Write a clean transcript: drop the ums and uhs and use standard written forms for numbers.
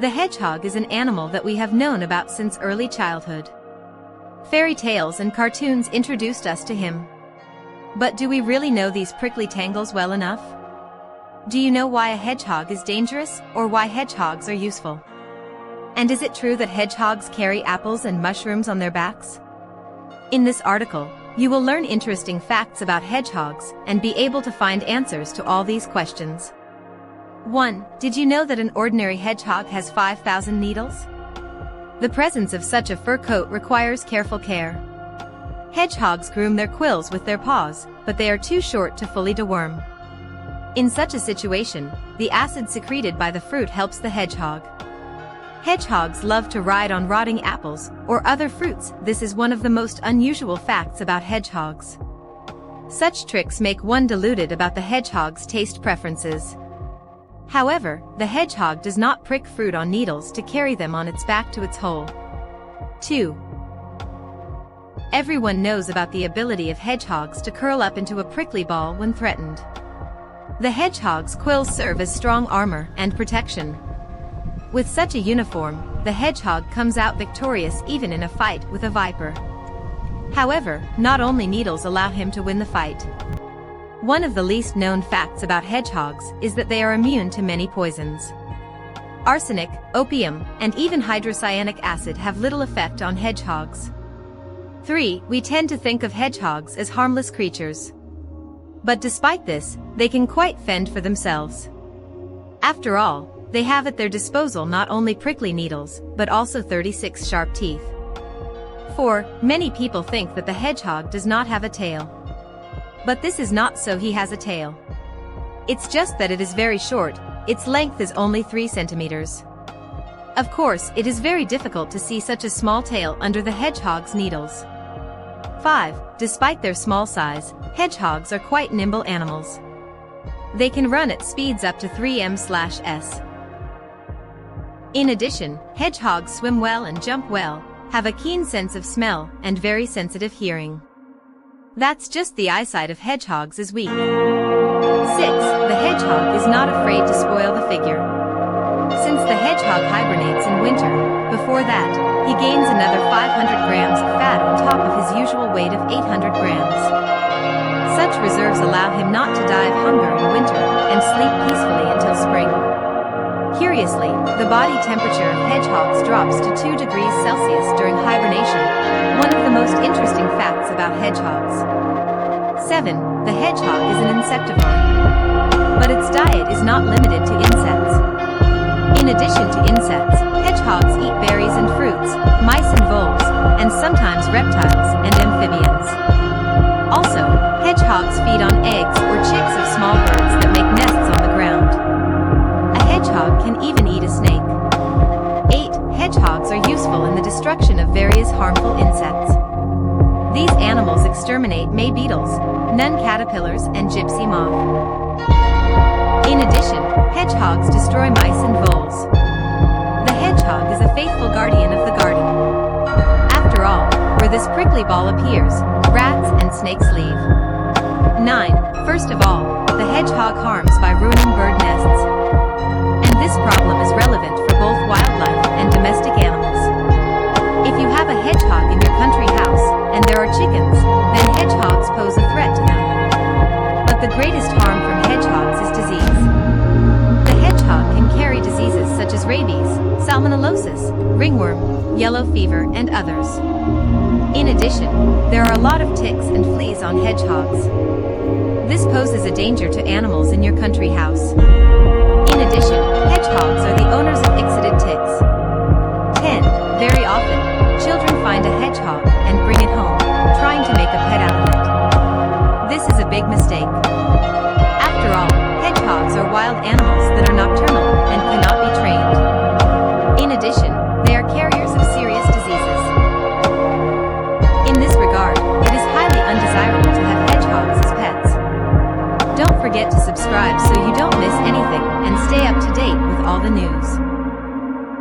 The hedgehog is an animal that we have known about since early childhood. Fairy tales and cartoons introduced us to him. But do we really know these prickly tangles well enough? Do you know why a hedgehog is dangerous, or why hedgehogs are useful? And is it true that hedgehogs carry apples and mushrooms on their backs? In this article, you will learn interesting facts about hedgehogs and be able to find answers to all these questions. 1. Did you know that an ordinary hedgehog has 5,000 needles? The presence of such a fur coat requires careful care. Hedgehogs groom their quills with their paws, but they are too short to fully deworm. In such a situation, the acid secreted by the fruit helps the hedgehog. Hedgehogs love to ride on rotting apples or other fruits. This is one of the most unusual facts about hedgehogs. Such tricks make one deluded about the hedgehog's taste preferences. However, the hedgehog does not prick fruit on needles to carry them on its back to its hole. 2. Everyone knows about the ability of hedgehogs to curl up into a prickly ball when threatened. The hedgehog's quills serve as strong armor and protection. With such a uniform, the hedgehog comes out victorious even in a fight with a viper. However, not only needles allow him to win the fight. One of the least known facts about hedgehogs is that they are immune to many poisons. Arsenic, opium, and even hydrocyanic acid have little effect on hedgehogs. 3. We tend to think of hedgehogs as harmless creatures. But despite this, they can quite fend for themselves. After all, they have at their disposal not only prickly needles, but also 36 sharp teeth. 4. Many people think that the hedgehog does not have a tail. But this is not so. He has a tail. It's just that it is very short. Its length is only 3 centimeters. Of course, it is very difficult to see such a small tail under the hedgehog's needles. 5. Despite their small size, hedgehogs are quite nimble animals. They can run at speeds up to 3 mph. In addition, hedgehogs swim well and jump well, have a keen sense of smell, and very sensitive hearing. That's just the eyesight of hedgehogs is weak. 6. The hedgehog is not afraid to spoil the figure. Since the hedgehog hibernates in winter, before that, he gains another 500 grams of fat on top of his usual weight of 800 grams. Such reserves allow him not to die of hunger in winter and sleep peacefully until spring. Curiously, the body temperature of hedgehogs drops to 2 degrees Celsius during hibernation, one of the most interesting facts about hedgehogs. 7. The hedgehog is an insectivore. But its diet is not limited to insects. In addition to insects, hedgehogs eat berries and fruits, mice and voles, and sometimes reptiles and amphibians. Also, hedgehogs feed on eggs or chicks of small birds that make nests on the ground. A hedgehog can even eat a snake. 8. Hedgehogs are useful in the destruction of various harmful insects. These animals exterminate May beetles, nun caterpillars, and gypsy moth. In addition, hedgehogs destroy mice and voles. The hedgehog is a faithful guardian of the garden. After all, where this prickly ball appears, rats and snakes leave. 9. First of all, the hedgehog harms by ruining bird nests. And this problem is relevant for both wildlife and domestic animals. If you have a hedgehog in your country house, and there are chickens, then hedgehogs pose a threat to them. But the greatest harm from hedgehogs is disease. The hedgehog can carry diseases such as rabies, salmonellosis, ringworm, yellow fever, and others. In addition, there are a lot of ticks and fleas on hedgehogs. This poses a danger to animals in your country house. In addition, hedgehogs are the owners of ixoid ticks. 10. Very often, children find a hedgehog and bring it home, trying to make a pet out of it.